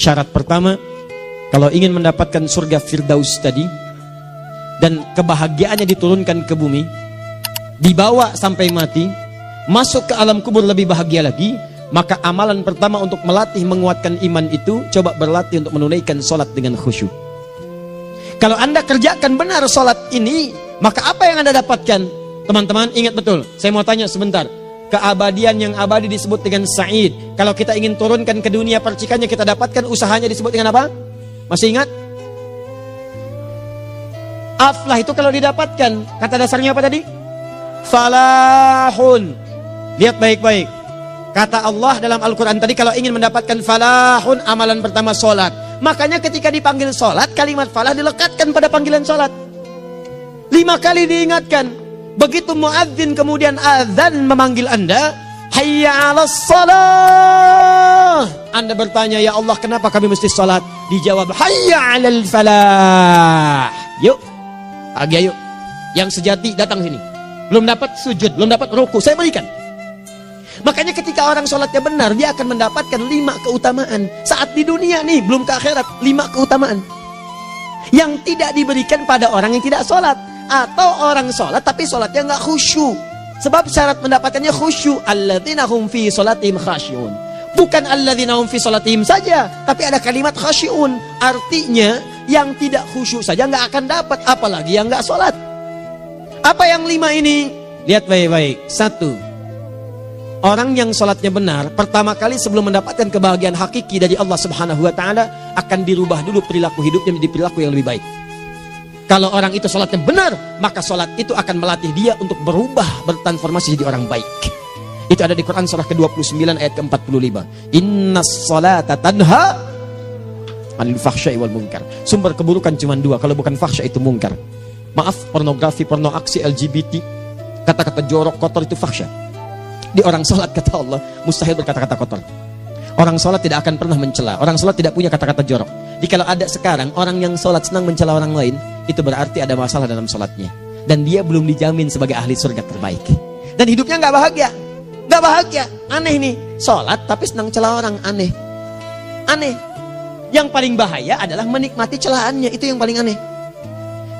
Syarat pertama, kalau ingin mendapatkan surga Firdaus tadi, dan kebahagiaannya diturunkan ke bumi, dibawa sampai mati, masuk ke alam kubur lebih bahagia lagi, maka amalan pertama untuk melatih menguatkan iman itu, coba berlatih untuk menunaikan sholat dengan khusyuk. Kalau Anda kerjakan benar sholat ini, maka apa yang Anda dapatkan? Teman-teman ingat betul, saya mau tanya sebentar. Keabadian yang abadi disebut dengan sa'id. Kalau kita ingin turunkan ke dunia percikannya kita dapatkan, usahanya disebut dengan apa? Masih ingat? Aflah itu kalau didapatkan, kata dasarnya apa tadi? Falahun. Lihat baik-baik. Kata Allah dalam Al-Quran tadi, kalau ingin mendapatkan falahun, amalan pertama sholat. Makanya ketika dipanggil sholat, kalimat falah dilekatkan pada panggilan sholat. 5 kali diingatkan. Begitu muadzin kemudian azan memanggil Anda, hayya 'alas shalah. Anda bertanya, ya Allah kenapa kami mesti sholat? Dijawab, hayya 'alal falah. Yuk, pagi yuk. Yang sejati datang sini. Belum dapat sujud, belum dapat ruku, saya berikan. Makanya ketika orang sholatnya benar, dia akan mendapatkan 5 keutamaan. Saat di dunia nih, belum ke akhirat, 5 keutamaan yang tidak diberikan pada orang yang tidak sholat. Atau orang sholat tapi sholatnya nggak khusyuk. Sebab syarat mendapatkannya khusyuk. Alladzina hum fi sholatihim khasyi'un. Bukan alladzina hum fi sholatihim saja, tapi ada kalimat khasyi'un. Artinya yang tidak khusyuk saja nggak akan dapat, apalagi yang nggak sholat. Apa yang 5 ini? Lihat baik-baik. 1. Orang yang sholatnya benar, pertama kali sebelum mendapatkan kebahagiaan hakiki dari Allah Subhanahu wa Ta'ala, akan dirubah dulu perilaku hidupnya menjadi perilaku yang lebih baik. Kalau orang itu sholatnya benar, maka sholat itu akan melatih dia untuk berubah, bertransformasi jadi orang baik. Itu ada di Quran surah ke-29 ayat ke-45. Innas sholata tanha anil fahsya'i wal munkar. Sumber keburukan cuma 2, kalau bukan fahsya itu munkar. Maaf, pornografi, porno aksi, LGBT, kata-kata jorok, kotor itu fahsya. Di orang sholat kata Allah, mustahil berkata-kata kotor. Orang sholat tidak akan pernah mencela. Orang sholat tidak punya kata-kata jorok. Jadi kalau ada sekarang orang yang sholat senang mencela orang lain, itu berarti ada masalah dalam sholatnya. Dan dia belum dijamin sebagai ahli surga terbaik. Dan hidupnya nggak bahagia. Nggak bahagia. Aneh nih. Sholat tapi senang celah orang. Aneh. Aneh. Yang paling bahaya adalah menikmati celahannya. Itu yang paling aneh.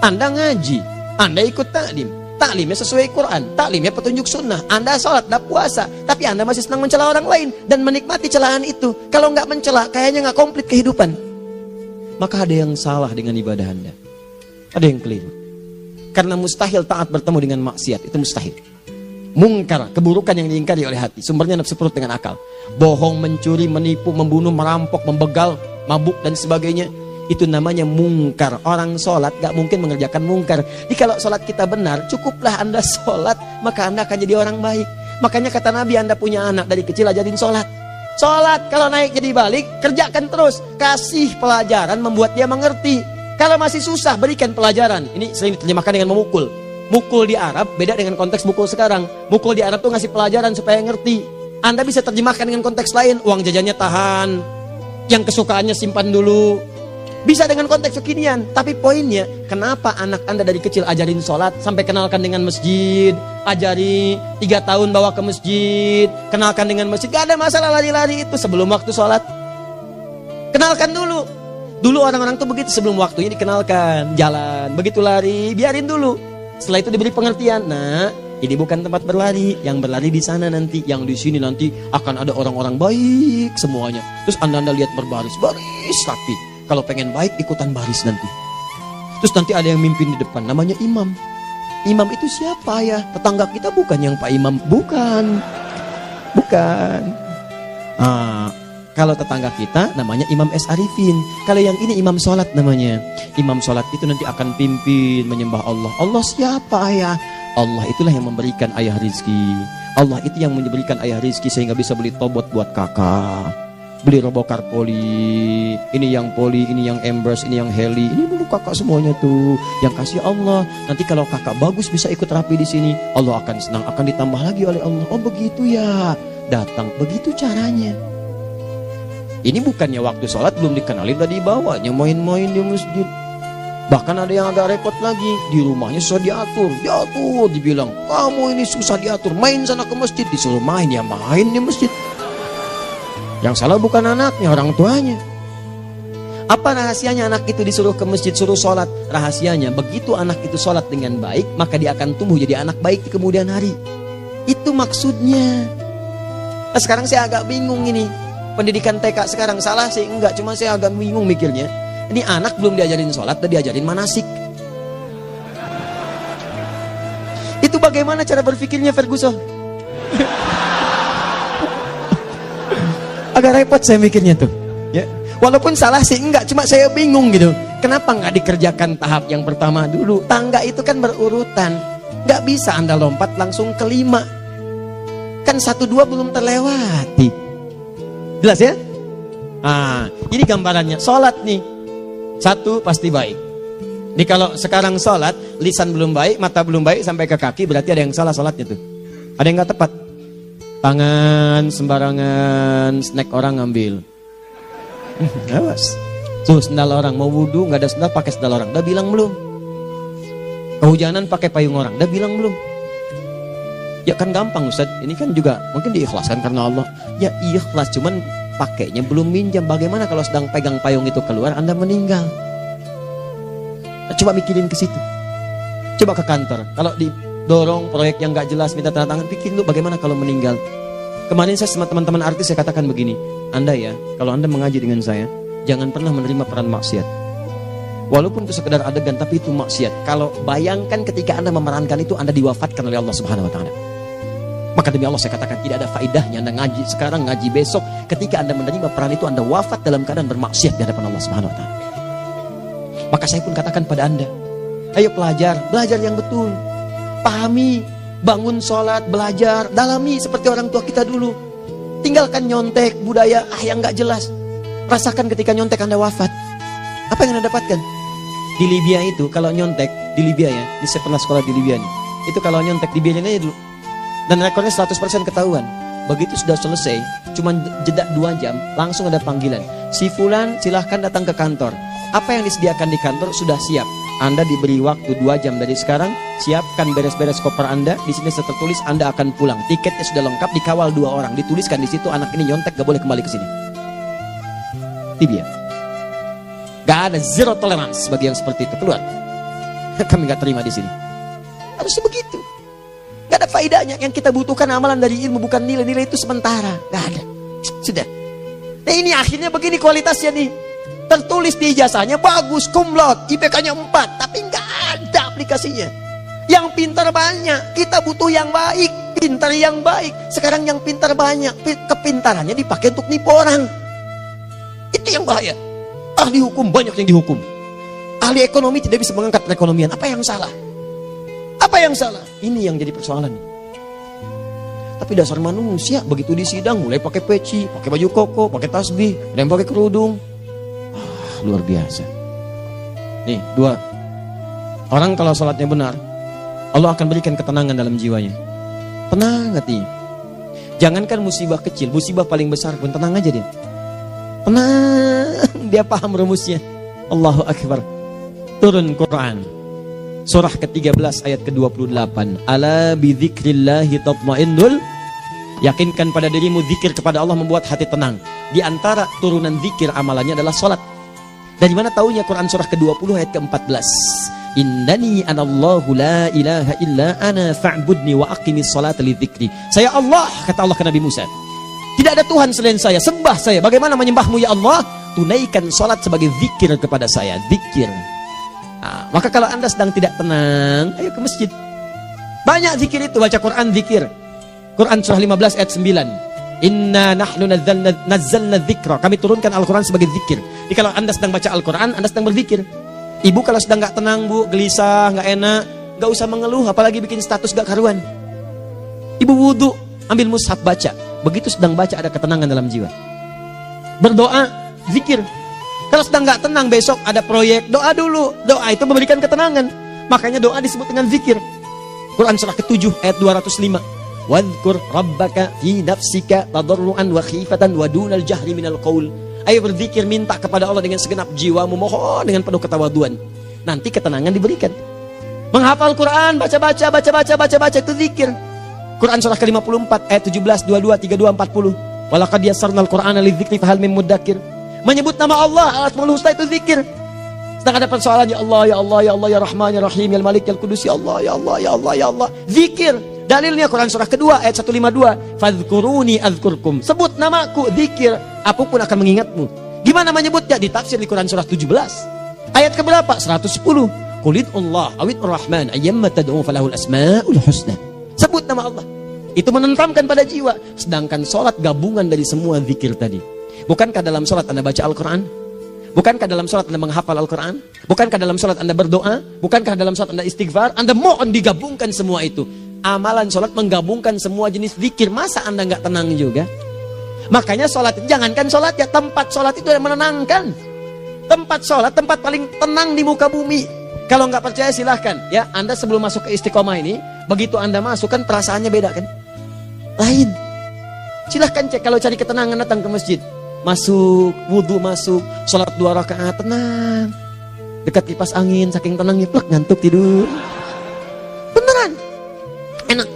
Anda ngaji. Anda ikut taklim. Taklimnya sesuai Quran. Taklimnya petunjuk sunnah. Anda sholat, Anda puasa. Tapi Anda masih senang mencela orang lain. Dan menikmati celahan itu. Kalau nggak mencela, kayaknya nggak komplit kehidupan. Maka ada yang salah dengan ibadah Anda. Ada yang keliru. Karena mustahil taat bertemu dengan maksiat. Itu mustahil. Mungkar, keburukan yang diingkari oleh hati. Sumbernya nafsu perut dengan akal. Bohong, mencuri, menipu, membunuh, merampok, membegal, mabuk dan sebagainya. Itu namanya mungkar. Orang sholat gak mungkin mengerjakan mungkar. Jadi kalau sholat kita benar, cukuplah Anda sholat, maka Anda akan jadi orang baik. Makanya kata Nabi, Anda punya anak dari kecil ajarin sholat. Sholat, kalau naik jadi balik, kerjakan terus. Kasih pelajaran membuat dia mengerti. Kalau masih susah, berikan pelajaran. Ini sering diterjemahkan dengan memukul. Mukul di Arab beda dengan konteks mukul sekarang. Mukul di Arab tuh ngasih pelajaran supaya ngerti. Anda bisa terjemahkan dengan konteks lain. Uang jajannya tahan, yang kesukaannya simpan dulu. Bisa dengan konteks kekinian. Tapi poinnya, kenapa anak Anda dari kecil ajarin sholat, sampai kenalkan dengan masjid, ajari 3 tahun bawa ke masjid, kenalkan dengan masjid. Gak ada masalah lari-lari itu sebelum waktu sholat. Kenalkan dulu. Dulu orang-orang tuh begitu, sebelum waktunya dikenalkan, jalan, begitu lari, biarin dulu. Setelah itu diberi pengertian. Nah, ini bukan tempat berlari, yang berlari di sana nanti, yang di sini nanti akan ada orang-orang baik semuanya. Terus anda lihat berbaris, baris rapi. Kalau pengen baik ikutan baris nanti. Terus nanti ada yang mimpin di depan, namanya imam. Imam itu siapa ya? Tetangga kita bukan yang Pak Imam, bukan. Kalau tetangga kita namanya Imam S. Arifin. Kalau yang ini imam sholat namanya. Imam sholat itu nanti akan pimpin menyembah Allah. Allah siapa ya? Allah itulah yang memberikan ayah rizki. Allah itu yang memberikan ayah rizki sehingga bisa beli tobot buat kakak, beli robokar poli. Ini yang poli, ini yang embers, ini yang heli. Ini dulu kakak semuanya tuh. Yang kasih Allah. Nanti kalau kakak bagus bisa ikut rapi di sini. Allah akan senang, akan ditambah lagi oleh Allah. Oh begitu ya. Datang, begitu caranya. Ini bukannya waktu sholat belum dikenalin tadi bawanya main-main di masjid. Bahkan ada yang agak repot lagi, di rumahnya susah diatur, dibilang, kamu ini susah diatur, main sana ke masjid, disuruh main, ya main di masjid. Yang salah bukan anaknya, orang tuanya. Apa rahasianya anak itu disuruh ke masjid, suruh sholat? Rahasianya, begitu anak itu sholat dengan baik, maka dia akan tumbuh jadi anak baik di kemudian hari. Itu maksudnya. Nah, sekarang saya agak bingung ini, pendidikan TK sekarang salah sih? Enggak, cuma saya agak bingung mikirnya. Ini anak belum diajarin sholat, udah diajarin manasik. Itu bagaimana cara berpikirnya Ferguson? Agak repot saya mikirnya tuh. Ya. Walaupun salah sih enggak, cuma saya bingung gitu. Kenapa nggak dikerjakan tahap yang pertama dulu? Tangga itu kan berurutan. Nggak bisa Anda lompat langsung ke 5. Kan 1, 2 belum terlewati. Jelas ya? Ah, ini gambarannya. Sholat nih. 1 pasti baik. Ini kalau sekarang sholat, lisan belum baik, mata belum baik, sampai ke kaki, berarti ada yang salah sholatnya tuh. Ada yang nggak tepat. Tangan sembarangan, snack orang ngambil. Awas. Tuh sendal orang, mau wudhu nggak ada sendal, pakai sendal orang. Udah bilang belum? Kehujanan pakai payung orang. Udah bilang belum? Ya kan gampang Ustaz. Ini kan juga mungkin diikhlaskan karena Allah. Ya ikhlas, cuman pakainya belum minjam. Bagaimana kalau sedang pegang payung itu keluar, Anda meninggal? Coba mikirin ke situ. Coba ke kantor. Kalau didorong proyek yang nggak jelas, minta tanda tangan, pikirin dulu bagaimana kalau meninggal. Kemarin saya sama teman-teman artis saya katakan begini, Anda ya, kalau Anda mengaji dengan saya, jangan pernah menerima peran maksiat. Walaupun itu sekedar adegan, tapi itu maksiat. Kalau bayangkan ketika Anda memerankan itu, Anda diwafatkan oleh Allah Subhanahu Wa Taala. Maka demi Allah saya katakan tidak ada faedahnya Anda ngaji sekarang, ngaji besok. Ketika Anda menerima peran itu, Anda wafat dalam keadaan bermaksiat di hadapan Allah Subhanahu Wa Taala. Maka saya pun katakan pada Anda, ayo belajar yang betul. Pahami, bangun sholat, belajar, dalami seperti orang tua kita dulu. Tinggalkan nyontek, budaya yang gak jelas. Rasakan ketika nyontek Anda wafat. Apa yang Anda dapatkan? Di Libya itu, kalau nyontek, di Libya ya, ini saya pernah sekolah di Libya nih. Itu kalau nyontek, dibiarin aja dulu. Dan rekornya 100% ketahuan. Begitu sudah selesai, cuma jeda 2 jam, langsung ada panggilan. Si Fulan silahkan datang ke kantor. Apa yang disediakan di kantor sudah siap. Anda diberi waktu 2 jam dari sekarang, siapkan beres-beres koper Anda. Di sini tertulis Anda akan pulang. Tiketnya sudah lengkap, dikawal 2 orang. Dituliskan di situ anak ini nyontek gak boleh kembali ke sini. Libya. Gak ada zero tolerance bagi yang seperti itu. Keluar. Kami gak terima di sini. Harusnya begitu. Gak ada faedahnya. Yang kita butuhkan amalan dari ilmu, bukan nilai-nilai itu sementara. Gak ada. Sudah. Nah ini akhirnya begini kualitasnya nih. Tertulis di ijazahnya bagus, cum laude, IPK-nya 4, tapi nggak ada aplikasinya. Yang pintar banyak, kita butuh yang baik, pintar yang baik. Sekarang yang pintar banyak, kepintarannya dipakai untuk nipu orang. Itu yang bahaya. Ahli hukum banyak yang dihukum. Ahli ekonomi tidak bisa mengangkat perekonomian. Apa yang salah? Apa yang salah? Ini yang jadi persoalan. Tapi dasar manusia, begitu di sidang mulai pakai peci, pakai baju koko, pakai tasbih, ada yang pakai kerudung. Luar biasa. Nih 2. Orang kalau sholatnya benar, Allah akan berikan ketenangan dalam jiwanya. Tenang hatinya. Jangankan musibah kecil, musibah paling besar pun tenang aja dia. Tenang, dia paham rumusnya. Allahu Akbar. Turun Quran. Surah ke-13 ayat ke-28. Ala bidzikrillahi tatmainnul. Yakinkan pada dirimu, zikir kepada Allah membuat hati tenang. Di antara turunan zikir amalannya adalah sholat. Dari mana taunya? Quran surah ke-20 ayat ke-14. Innani anallahu la ilaha illa ana fa'budni wa aqimis salata lidzikri. Saya Allah, kata Allah ke Nabi Musa. Tidak ada Tuhan selain saya, sembah saya. Bagaimana menyembahmu ya Allah? Tunaikan salat sebagai zikir kepada saya, zikir. Nah, maka kalau Anda sedang tidak tenang, ayo ke masjid. Banyak zikir itu, baca Quran zikir. Quran surah 15 ayat 9. Inna nahnu nazzalna dzikra. Kami turunkan Al-Quran sebagai zikir. Jadi kalau Anda sedang baca Al-Quran, Anda sedang berzikir. Ibu kalau sedang gak tenang, Bu, gelisah, gak enak, gak usah mengeluh, apalagi bikin status gak karuan. Ibu wudhu, ambil mushaf baca. Begitu sedang baca ada ketenangan dalam jiwa. Berdoa, zikir. Kalau sedang gak tenang, besok ada proyek, doa dulu. Doa itu memberikan ketenangan. Makanya doa disebut dengan zikir. Quran surah ke-7 ayat 205. Wadhkur rabbaka fi nafsika tadarruan wa khifatan wa dunal jahri minal qaul. Ayo berzikir, minta kepada Allah dengan segenap jiwamu, mohon dengan penuh ketawaduan. nanti ketenangan diberikan. Menghafal Quran, baca itu zikir. Quran surah ke-54 ayat 17, 22, 32, 40. Walaqad yassarnal Qur'ana lidzikri fahal mim muddakir. Menyebut nama Allah, Al-Asmaul Husna itu zikir. Sedang ada persoalan, ya Allah, ya Allah, ya Allah, ya Rahman, ya Rahim, ya Malik, ya Qudus, ya Allah, ya Allah, ya Allah, ya Allah. Zikir. Dalilnya Quran surah kedua ayat 152. Fadhkuruni adzkurkum. Sebut namaku, zikir. Aku pun akan mengingatmu. Gimana menyebutnya? Ditafsir di Quran surah 17. Ayat keberapa? 110. Qulid Allah awid Rahman ayyamma tad'u falahul asmaul husna. Sebut nama Allah. Itu menenteramkan pada jiwa. Sedangkan sholat gabungan dari semua zikir tadi. Bukankah dalam sholat Anda baca Al-Quran? Bukankah dalam sholat Anda menghafal Al-Quran? Bukankah dalam sholat Anda berdoa? Bukankah dalam sholat Anda istighfar? Anda mohon digabungkan semua itu. Amalan sholat menggabungkan semua jenis zikir. Masa Anda nggak tenang juga? Makanya sholat, jangankan sholat ya, tempat sholat itu yang menenangkan. Tempat sholat, tempat paling tenang di muka bumi. Kalau nggak percaya silahkan ya, Anda sebelum masuk ke Istiqomah ini, begitu Anda masuk kan perasaannya beda kan? Lain. Silahkan cek, kalau cari ketenangan datang ke masjid. Masuk, wudhu masuk, sholat 2 rakaat tenang. Dekat kipas angin, saking tenangnya plek ngantuk tidur. Beneran, enak.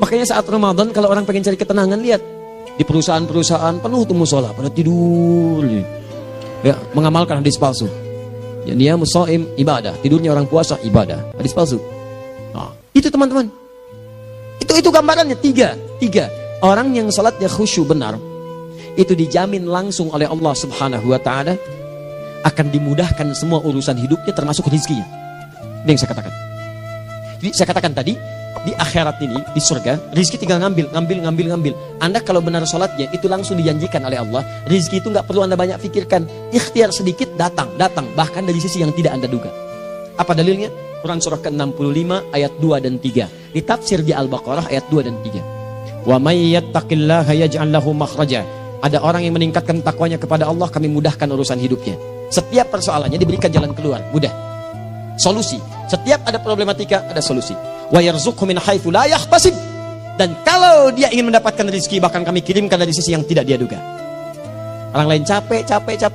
Makanya saat Ramadan kalau orang pengen cari ketenangan, lihat di perusahaan-perusahaan penuh tuh musola pada tidur. Ya, mengamalkan hadis palsu. Ya, dia musoim ibadah, tidurnya orang puasa ibadah, hadis palsu. Nah, itu teman-teman. Itu gambarannya tiga. Orang yang salatnya khusyuk benar, itu dijamin langsung oleh Allah Subhanahu wa Ta'ala akan dimudahkan semua urusan hidupnya termasuk rezekinya. Ini yang saya katakan. Jadi saya katakan tadi, di akhirat ini, di surga, rezeki tinggal ngambil. Anda kalau benar sholatnya, itu langsung dijanjikan oleh Allah. Rezeki itu nggak perlu Anda banyak pikirkan. Ikhtiar sedikit, datang. Bahkan dari sisi yang tidak Anda duga. Apa dalilnya? Quran surah ke-65 ayat 2 dan 3. Ditafsir di Al-Baqarah ayat 2 dan 3. Wa may yattaqillaha yaj'al lahu makhraja. Ada orang yang meningkatkan takwanya kepada Allah, kami mudahkan urusan hidupnya. Setiap persoalannya diberikan jalan keluar, mudah. Solusi. Setiap ada problematika, ada solusi. Wa yarzuqhu min haitsu la yahtasib. Dan kalau dia ingin mendapatkan rezeki, bahkan kami kirimkan dari sisi yang tidak dia duga. Orang lain capek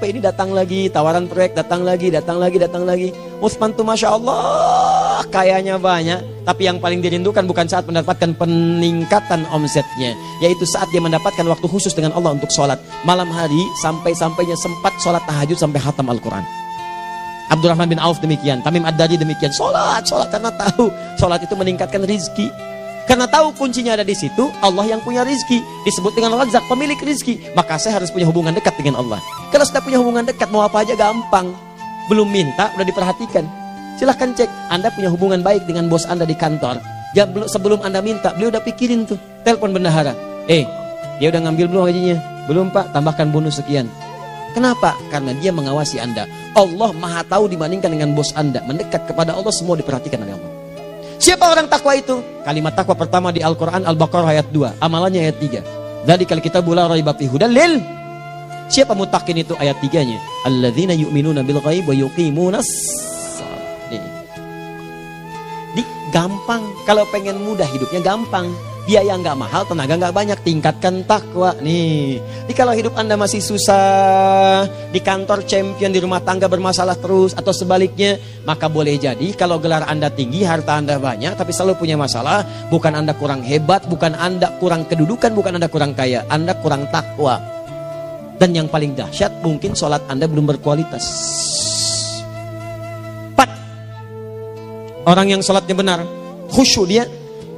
ini datang lagi, tawaran proyek datang lagi. Utsman tuh Masya Allah, kayanya banyak. Tapi yang paling dirindukan bukan saat mendapatkan peningkatan omsetnya, yaitu saat dia mendapatkan waktu khusus dengan Allah untuk sholat. Malam hari sampai-sampainya sempat sholat tahajud sampai khatam Al-Quran. Abdurrahman bin Auf demikian, Tamim Ad-Dari demikian. Sholat karena tahu sholat itu meningkatkan rizki. Karena tahu kuncinya ada di situ, Allah yang punya rizki. Disebut dengan Razak, pemilik rizki. Maka saya harus punya hubungan dekat dengan Allah. Kalau sudah punya hubungan dekat, mau apa aja gampang. Belum minta, udah diperhatikan. Silahkan cek, Anda punya hubungan baik dengan bos Anda di kantor. Ya, sebelum Anda minta, beliau udah pikirin tuh. Telepon bendahara. Dia udah ngambil belum gajinya? Belum Pak, tambahkan bonus sekian. Kenapa? Karena dia mengawasi Anda. Allah maha tahu dibandingkan dengan bos Anda. Mendekat kepada Allah, semua diperhatikan oleh Allah. Siapa orang takwa itu? Kalimat takwa pertama di Al-Quran Al-Baqarah ayat 2, amalannya ayat 3. Dzalikal kitabu la raiba fihi hudal lil. Siapa mutakin itu ayat 3-nya? Alladzina yu'minuna bil ghaib wa yuqimunas shalah. Di gampang, kalau pengen mudah hidupnya gampang. Biaya nggak mahal, tenaga nggak banyak, tingkatkan takwa nih. Jadi kalau hidup Anda masih susah, di kantor champion, di rumah tangga bermasalah terus, atau sebaliknya, maka boleh jadi kalau gelar Anda tinggi, harta Anda banyak, tapi selalu punya masalah. Bukan Anda kurang hebat, bukan Anda kurang kedudukan, bukan Anda kurang kaya, Anda kurang takwa. Dan yang paling dahsyat, mungkin sholat Anda belum berkualitas. 4. Orang yang sholatnya benar, khusyuk dia.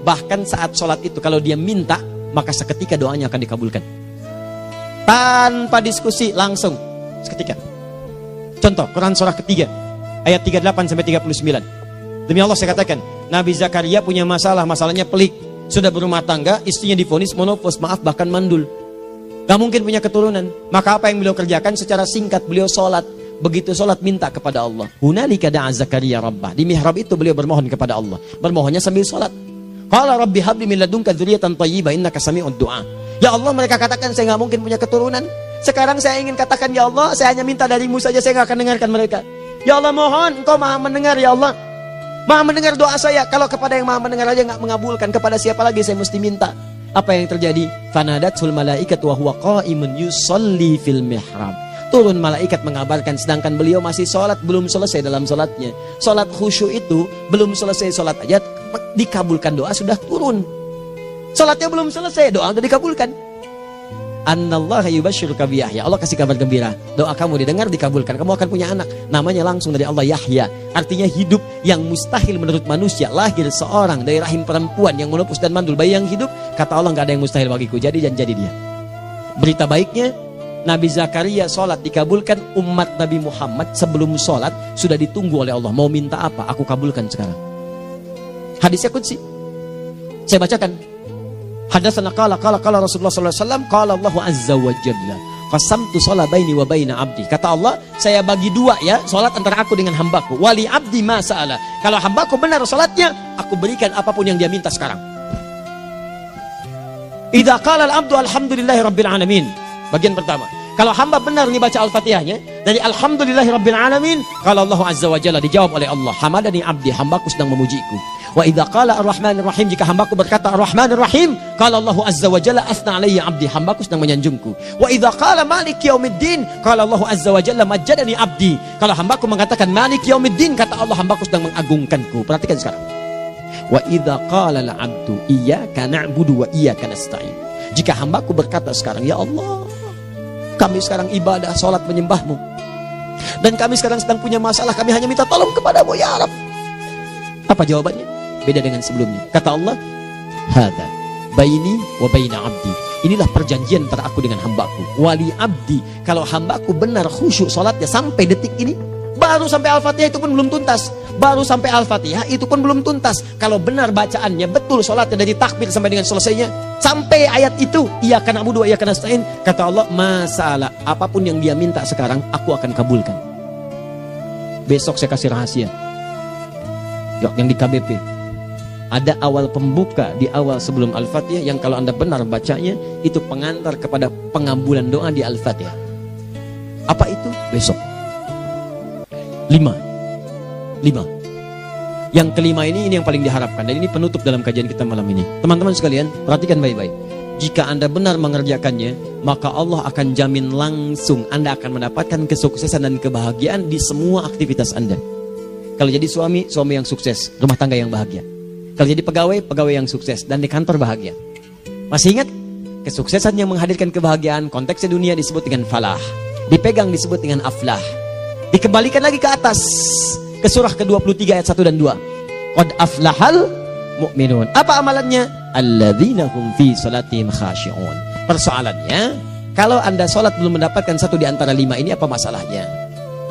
Bahkan saat sholat itu kalau dia minta, maka seketika doanya akan dikabulkan. Tanpa diskusi, langsung seketika. Contoh, Quran surah ketiga ayat 38-39. Demi Allah saya katakan, Nabi Zakaria punya masalahnya pelik. Sudah berumah tangga, istrinya divonis monopos, maaf bahkan mandul. Gak mungkin punya keturunan. Maka apa yang beliau kerjakan? Secara singkat beliau sholat. Begitu sholat minta kepada Allah. Hunalika da'a Zakaria rabbah. Di mihrab itu beliau bermohon kepada Allah. Bermohonnya sambil sholat. Qala rabbi habli min ladunka dzurriyyatan thayyibah innaka sami'ud du'a. Ya Allah, mereka katakan saya nggak mungkin punya keturunan. Sekarang saya ingin katakan, ya Allah, saya hanya minta darimu saja, saya nggak akan dengarkan mereka. Ya Allah, mohon Engkau maha mendengar, ya Allah. Maha mendengar doa saya. Kalau kepada yang maha mendengar aja nggak mengabulkan, kepada siapa lagi saya mesti minta? Apa yang terjadi? Fanadatul malaikatu wa huwa qa'imun yusalli fil mihrab. turun malaikat mengabarkan, sedangkan beliau masih sholat, belum selesai dalam sholatnya. Sholat khusyuk itu belum selesai sholat aja dikabulkan, doa sudah turun. Sholatnya belum selesai, doa sudah dikabulkan. Annallaha yubasyiruka bi Yahya. Allah kasih kabar gembira, doa kamu didengar, dikabulkan, kamu akan punya anak, namanya langsung dari Allah Yahya. Artinya hidup yang mustahil menurut manusia, lahir seorang dari rahim perempuan yang menepus dan mandul, bayi yang hidup, kata Allah nggak ada yang mustahil bagiku, jadi dan jadi dia. Berita baiknya, Nabi Zakaria sholat dikabulkan. Umat Nabi Muhammad sebelum sholat sudah ditunggu oleh Allah, mau minta apa aku kabulkan sekarang. Hadisnya qudsi, saya bacakan. Hadatsana qala Rasulullah sallallahu alaihi wasallam qala Allahu azza wa jalla qasamtu shalah baini wa baina abdi. Kata Allah, saya bagi dua ya salat antara aku dengan hambaku. Wali abdi ma sa'ala. Kalau hambaku benar salatnya, aku berikan apapun yang dia minta sekarang. Idza qala al-abdu alhamdulillahi rabbil alamin. Bagian pertama, kalau hamba benar nih baca Al-Fatihahnya dari alhamdulillahi rabbil alamin, kalau Allah azza wa jalla dijawab oleh Allah, hamadani abdi, hambaku sedang memujiku. Wa idza qala ar-rahmanir rahim, jika hambaku berkata ar-rahmanir rahim, qala Allah azza wa jalla asna alayya abdi, hambaku sedang menyanjungku. Wa idza qala maliki yaumiddin, qala Allah azza wa jalla majjadani abdi, kalau hambaku mengatakan maliki yaumiddin, kata Allah hambaku sedang mengagungkanku. Perhatikan sekarang. Wa idza qala al-abdu iyyaka na'budu wa iyyaka nasta'in, jika hambaku berkata sekarang, ya Allah, kami sekarang ibadah, salat menyembahmu, dan kami sekarang sedang punya masalah, kami hanya minta tolong kepadamu ya Rabb. Apa jawabannya? Beda dengan sebelumnya. Kata Allah, hadza baini wa baina abdi, inilah perjanjian antara aku dengan hambaku. Wali abdi, kalau hambaku benar khusyuk salatnya sampai detik ini, baru sampai Al-Fatihah itu pun belum tuntas. Baru sampai Al-Fatihah itu pun belum tuntas. Kalau benar bacaannya betul, salatnya dari takbir sampai dengan selesainya, sampai ayat itu, iyyaka na'budu wa iyyaka nasta'in, kata Allah, masalah apapun yang dia minta sekarang, aku akan kabulkan. Besok saya kasih rahasia. Yuk, yang di KBP ada awal pembuka di awal sebelum Al-Fatihah yang kalau Anda benar bacanya itu pengantar kepada pengabulan doa di Al-Fatihah. Apa itu? Besok. 5. Yang kelima ini yang paling diharapkan, dan ini penutup dalam kajian kita malam ini. Teman-teman sekalian, perhatikan baik-baik. Jika Anda benar mengerjakannya, maka Allah akan jamin langsung Anda akan mendapatkan kesuksesan dan kebahagiaan di semua aktivitas Anda. Kalau jadi suami, suami yang sukses, rumah tangga yang bahagia. Kalau jadi pegawai, pegawai yang sukses, dan di kantor bahagia. Masih ingat? Kesuksesan yang menghadirkan kebahagiaan, konteksnya dunia disebut dengan falah, dipegang disebut dengan aflah. Dikembalikan lagi ke atas, ke surah ke-23 ayat 1 dan 2. Qad aflahal mu'minun. Apa amalannya? Alladzina hum fi salatihim khashi'un. Persoalannya, kalau Anda salat belum mendapatkan satu di antara 5 ini, apa masalahnya?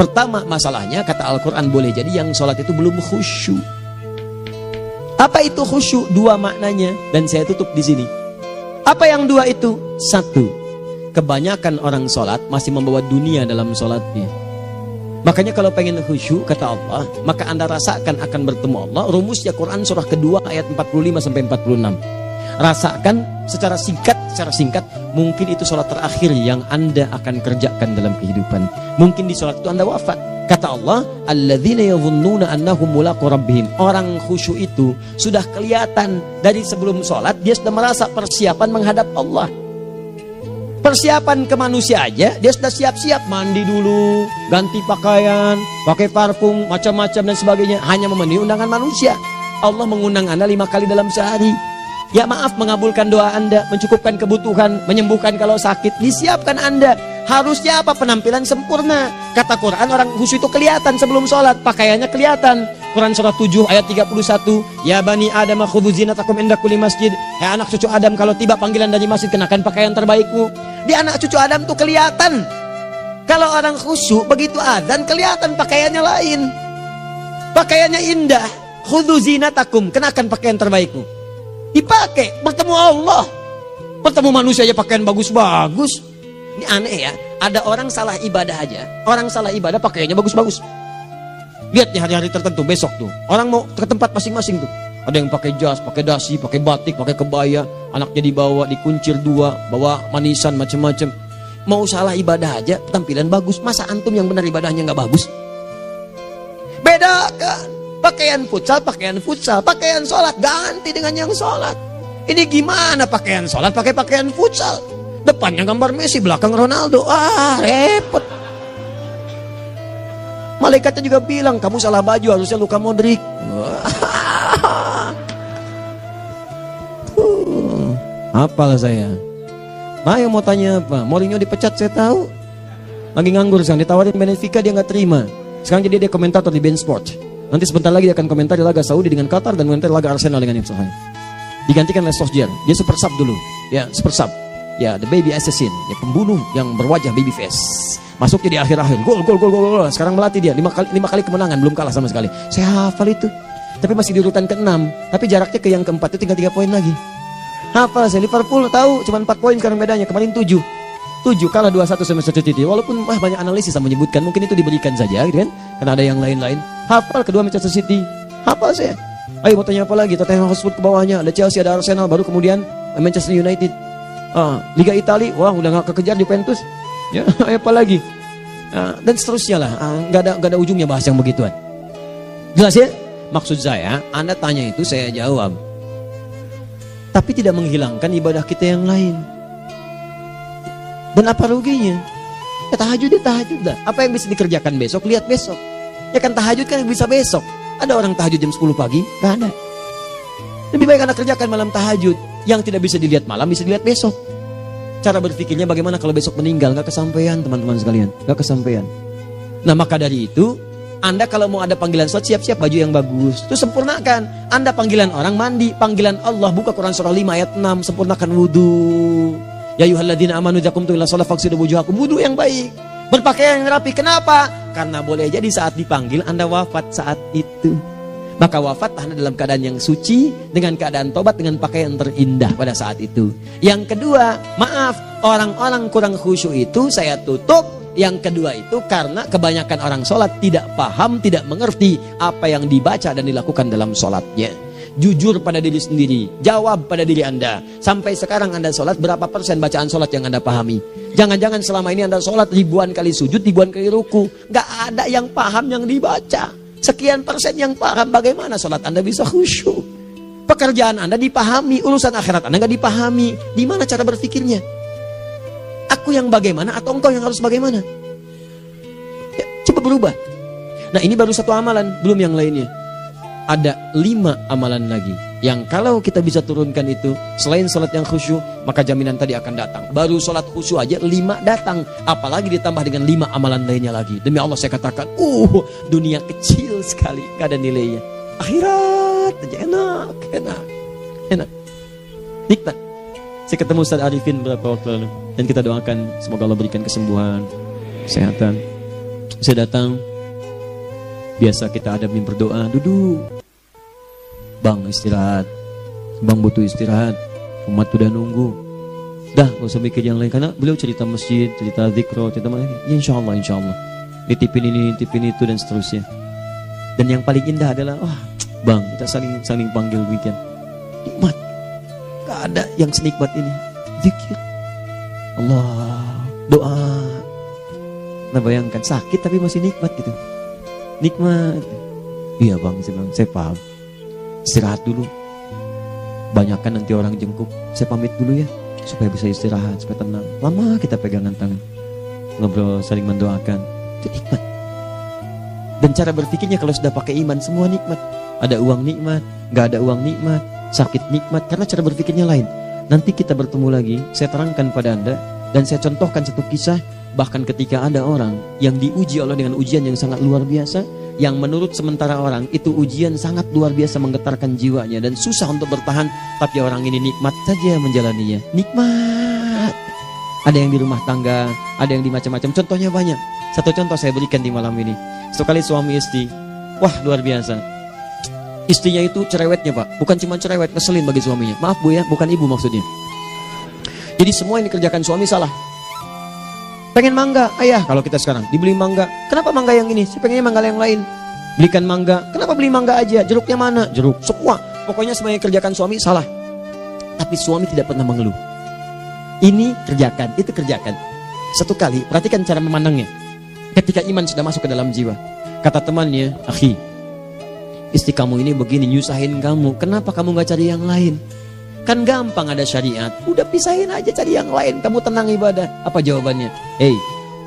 Pertama masalahnya, kata Al-Quran, boleh jadi yang salat itu belum khusyuk. Apa itu khusyuk? 2 maknanya, dan saya tutup di sini. Apa yang 2 itu? 1, kebanyakan orang salat masih membawa dunia dalam salatnya. Makanya kalau pengen khusyuk, kata Allah, maka Anda rasakan akan bertemu Allah. Rumusnya Quran surah kedua ayat 45 sampai 46. Rasakan secara singkat, mungkin itu sholat terakhir yang Anda akan kerjakan dalam kehidupan. Mungkin di sholat itu Anda wafat. Kata Allah, alladzina yadhunnuna annahum mulaqu rabbihim. Orang khusyuk itu sudah kelihatan dari sebelum sholat, dia sudah merasa persiapan menghadap Allah. Persiapan ke manusia aja, dia sudah siap-siap, mandi dulu, ganti pakaian, pakai parfum, macam-macam dan sebagainya, hanya memenuhi undangan manusia. Allah mengundang Anda 5 kali dalam sehari. Ya maaf, mengabulkan doa Anda, mencukupkan kebutuhan, menyembuhkan kalau sakit, disiapkan Anda. Harusnya apa? Penampilan sempurna. Kata Quran, orang khusyuk itu kelihatan sebelum sholat, pakaiannya kelihatan. Quran surah 7 ayat 31, ya bani Adam khudhu zinatakum inda kulli masjid. Hai anak cucu Adam, kalau tiba panggilan dari masjid, kenakan pakaian terbaikmu. Di anak cucu Adam tuh kelihatan. Kalau orang khusyuk begitu adzan kelihatan pakaiannya lain. Pakaiannya indah. Khudhu zinatakum, kenakan pakaian terbaikmu. Dipakai bertemu Allah. Bertemu manusia aja pakaian bagus-bagus. Ini aneh ya. Ada orang salah ibadah aja. Orang salah ibadah pakaiannya bagus-bagus. Lihat nih hari-hari tertentu besok tuh. Orang mau ke tempat masing-masing tuh. Ada yang pakai jas, pakai dasi, pakai batik, pakai kebaya. Anaknya dibawa, dikuncir 2, bawa manisan macam-macam. Mau salah ibadah aja, tampilan bagus. Masa antum yang benar ibadahnya nggak bagus? Bedakan. Pakaian futsal, pakaian sholat ganti dengan yang sholat. Ini gimana pakaian sholat pakai pakaian futsal? Depannya gambar Messi, belakang Ronaldo. Repot. Malaikatnya juga bilang, kamu salah baju, harusnya Luka Modric. Apalah saya. Ayo mau tanya apa? Mourinho dipecat saya tahu. Lagi nganggur sekarang, ditawarin Benfica dia nggak terima. Sekarang jadi dia komentator di beIN Sport. Nanti sebentar lagi dia akan komentar di laga Saudi dengan Qatar dan komentar laga Arsenal dengan Ipswich. Digantikan oleh Solskjaer. Dia super sub dulu. Ya, super sub. Ya, the baby assassin, ya pembunuh yang berwajah baby face. Masuknya di akhir-akhir. Gol. Sekarang melatih dia 5 kali kemenangan, belum kalah sama sekali. Saya hafal itu. Tapi masih di urutan ke-6, tapi jaraknya ke yang ke-4 itu tinggal 3 poin lagi. Hafal saya. Liverpool tahu cuma 4 poin sekarang bedanya. Kemarin 7 kalah 2-1 sama Manchester City. Walaupun banyak analisis yang menyebutkan mungkin itu diberikan saja gitu kan. Karena ada yang lain-lain. Hafal kedua Manchester City. Hafal saya. Ayo mau tanya apa lagi? Tottenham Hotspur ke bawahnya. Ada Chelsea, ada Arsenal, baru kemudian Manchester United. Liga Italia, wah udah gak kekejar Juventus. Ya, apa lagi? Dan seterusnya lah. Gak ada ujungnya bahas yang begituan. Jelas ya? Maksud saya, Anda tanya itu saya jawab. Tapi tidak menghilangkan ibadah kita yang lain. Dan apa ruginya? Ya tahajud dah. Apa yang bisa dikerjakan besok, lihat besok. Ya kan tahajud kan bisa besok. Ada orang tahajud jam 10 pagi? Gak ada. Lebih baik Anda kerjakan malam tahajud. Yang tidak bisa dilihat malam, bisa dilihat besok. Cara berpikirnya bagaimana kalau besok meninggal? Gak kesampaian teman-teman sekalian. Gak kesampaian. Nah maka dari itu, Anda kalau mau ada panggilan sholat, siap-siap baju yang bagus. Itu sempurnakan. Anda panggilan orang mandi. Panggilan Allah, buka Quran surah 5 ayat 6. Sempurnakan wudhu. Ya ayyuhalladzina amanu idza qumtum ila shalah faghsilu wujuhakum. Wudhu yang baik. Berpakaian yang rapi. Kenapa? Karena boleh jadi saat dipanggil Anda wafat saat itu. Maka wafat Anda dalam keadaan yang suci, dengan keadaan tobat, dengan pakaian terindah pada saat itu. Yang kedua, maaf, orang-orang kurang khusyuk itu saya tutup. Yang kedua itu karena kebanyakan orang sholat tidak paham, tidak mengerti apa yang dibaca dan dilakukan dalam sholatnya. Jujur pada diri sendiri, jawab pada diri Anda. Sampai sekarang Anda sholat, berapa persen bacaan sholat yang Anda pahami? Jangan-jangan selama ini Anda sholat ribuan kali sujud, ribuan kali ruku. Gak ada yang paham yang dibaca. Sekian persen yang paham, bagaimana sholat Anda bisa khusyuk? Pekerjaan Anda dipahami, urusan akhirat Anda gak dipahami. Di mana cara berpikirnya? Aku yang bagaimana atau engkau yang harus bagaimana? Ya, coba berubah. Nah ini baru satu amalan, belum yang lainnya. Ada 5 amalan lagi yang kalau kita bisa turunkan itu, selain sholat yang khusyuk, maka jaminan tadi akan datang. Baru sholat khusyuk aja 5 datang, apalagi ditambah dengan 5 amalan lainnya lagi. Demi Allah saya katakan, dunia kecil sekali, gak ada nilainya. Akhirat aja enak, nikmat. Saya ketemu Ustaz Arifin beberapa waktu lalu, dan kita doakan semoga Allah berikan kesembuhan, kesehatan. Saya datang, biasa kita adamin berdoa, duduk. Bang istirahat, bang butuh istirahat, umat udah nunggu. Dah gak usah mikir yang lain. Karena beliau cerita masjid, cerita zikro, cerita mana. Ya insya Allah nitipin ini, nitipin itu dan seterusnya. Dan yang paling indah adalah bang kita saling panggil weekend. Nikmat. Gak ada yang senikmat ini. Zikir Allah, doa. Nah bayangkan sakit tapi masih nikmat gitu. Nikmat. Iya bang, saya paham. Istirahat dulu. Banyakkan nanti orang jengkuk. Saya pamit dulu ya, supaya bisa istirahat, supaya tenang. Lama kita pegangan tangan, ngobrol, saling mendoakan. Itu nikmat. Dan cara berpikirnya kalau sudah pakai iman, semua nikmat. Ada uang nikmat, gak ada uang nikmat, sakit nikmat. Karena cara berpikirnya lain. Nanti kita bertemu lagi, saya terangkan pada Anda. Dan saya contohkan satu kisah. Bahkan ketika ada orang yang diuji Allah dengan ujian yang sangat luar biasa, yang menurut sementara orang itu ujian sangat luar biasa menggetarkan jiwanya dan susah untuk bertahan, tapi orang ini nikmat saja menjalaninya. Nikmat. Ada yang di rumah tangga, ada yang di macam-macam. Contohnya banyak. Satu contoh saya berikan di malam ini. Sekali suami istri, wah luar biasa. Istrinya itu cerewetnya Pak, bukan cuma cerewet, ngeselin bagi suaminya. Maaf Bu ya, bukan ibu maksudnya. Jadi semua yang dikerjakan suami salah. Pengen mangga, ayah kalau kita sekarang dibeli mangga. Kenapa mangga yang ini? Saya pengennya mangga yang lain. Belikan mangga. Kenapa beli mangga aja? Jeruknya mana? Jeruk. Semua. Pokoknya semua yang kerjakan suami salah. Tapi suami tidak pernah mengeluh. Ini kerjakan, itu kerjakan. Satu kali, perhatikan cara memandangnya. Ketika iman sudah masuk ke dalam jiwa. Kata temannya, akhi, istri kamu ini begini, nyusahin kamu. Kenapa kamu gak cari yang lain? Kan gampang ada syariat. Udah pisahin aja cari yang lain. Kamu tenang ibadah. Apa jawabannya?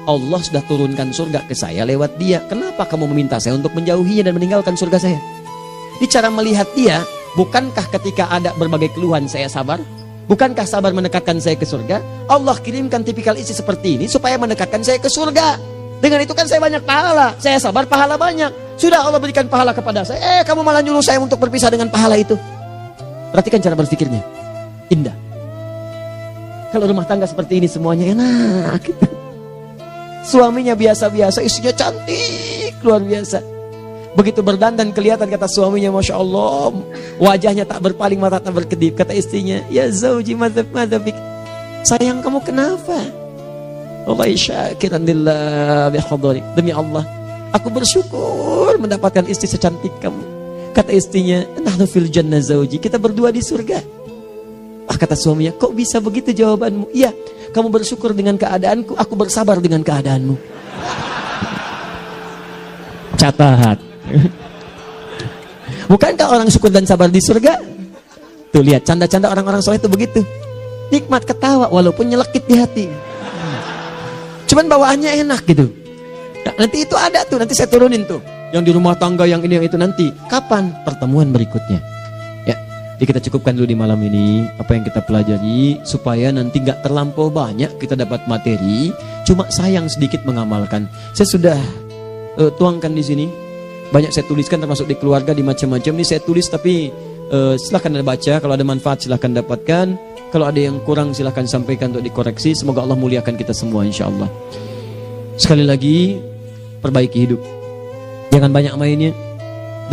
Allah sudah turunkan surga ke saya lewat dia. Kenapa kamu meminta saya untuk menjauhinya dan meninggalkan surga saya? Ini cara melihat dia. Bukankah ketika ada berbagai keluhan saya sabar? Bukankah sabar mendekatkan saya ke surga? Allah kirimkan tipikal istri seperti ini supaya mendekatkan saya ke surga. Dengan itu kan saya banyak pahala. Saya sabar, pahala banyak. Sudah Allah berikan pahala kepada saya. Kamu malah nyuruh saya untuk berpisah dengan pahala itu. Perhatikan cara berpikirnya. Indah. Kalau rumah tangga seperti ini semuanya enak. Suaminya biasa-biasa, istrinya cantik, luar biasa. Begitu berdandan kelihatan kata suaminya, Masya Allah, wajahnya tak berpaling, mata tak berkedip. Kata istrinya, ya zauji madhabik, sayang kamu kenapa? Allah syakiran lillah bihadari. Demi Allah, aku bersyukur mendapatkan istri secantik kamu. Kata istrinya, nahnu fil jannah zauji, kita berdua di surga. Kata suaminya, kok bisa begitu jawabanmu? Iya, kamu bersyukur dengan keadaanku, aku bersabar dengan keadaanmu. Catat. Bukankah orang syukur dan sabar di surga? Tuh lihat, canda-canda orang-orang soleh itu begitu. Nikmat ketawa walaupun nyelekit di hati. Cuman bawaannya enak gitu. Nah, nanti itu ada tuh, nanti saya turunin tuh. Yang di rumah tangga, yang ini, yang itu nanti. Kapan? Pertemuan berikutnya. Ya, jadi kita cukupkan dulu di malam ini apa yang kita pelajari supaya nanti gak terlampau banyak kita dapat materi. Cuma sayang sedikit mengamalkan. Saya sudah tuangkan di sini. Banyak saya tuliskan termasuk di keluarga, di macam-macam. Ini saya tulis tapi silahkan Anda baca. Kalau ada manfaat silahkan dapatkan. Kalau ada yang kurang silahkan sampaikan untuk dikoreksi. Semoga Allah muliakan kita semua insya Allah. Sekali lagi, perbaiki hidup. Jangan banyak mainnya.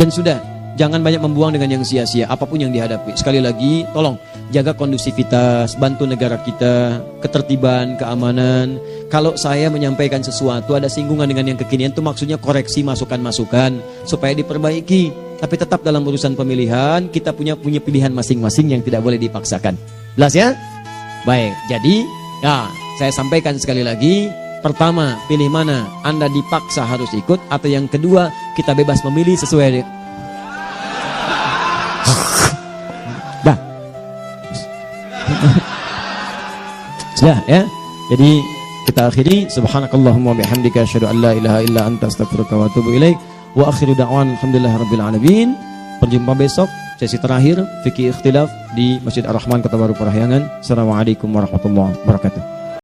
Dan sudah, jangan banyak membuang dengan yang sia-sia apapun yang dihadapi. Sekali lagi, tolong jaga kondusivitas, bantu negara kita, ketertiban, keamanan. Kalau saya menyampaikan sesuatu ada singgungan dengan yang kekinian, itu maksudnya koreksi masukan-masukan supaya diperbaiki. Tapi tetap dalam urusan pemilihan kita punya pilihan masing-masing yang tidak boleh dipaksakan. Jelas ya? Baik, jadi ya, saya sampaikan sekali lagi. Pertama, pilih mana? Anda dipaksa harus ikut, atau yang kedua, kita bebas memilih sesuai. Dah. Sudah ya. Jadi kita akhiri, subhanakallahumma bihamdika asyhadu an la ilaha illa anta astaghfiruka wa atubu ilaik. Wa akhiru da'wan alhamdulillahirabbil alamin. Berjumpa besok sesi terakhir fikih ikhtilaf di Masjid Ar-Rahman Kota Baru Parahyangan. Assalamualaikum warahmatullahi wabarakatuh.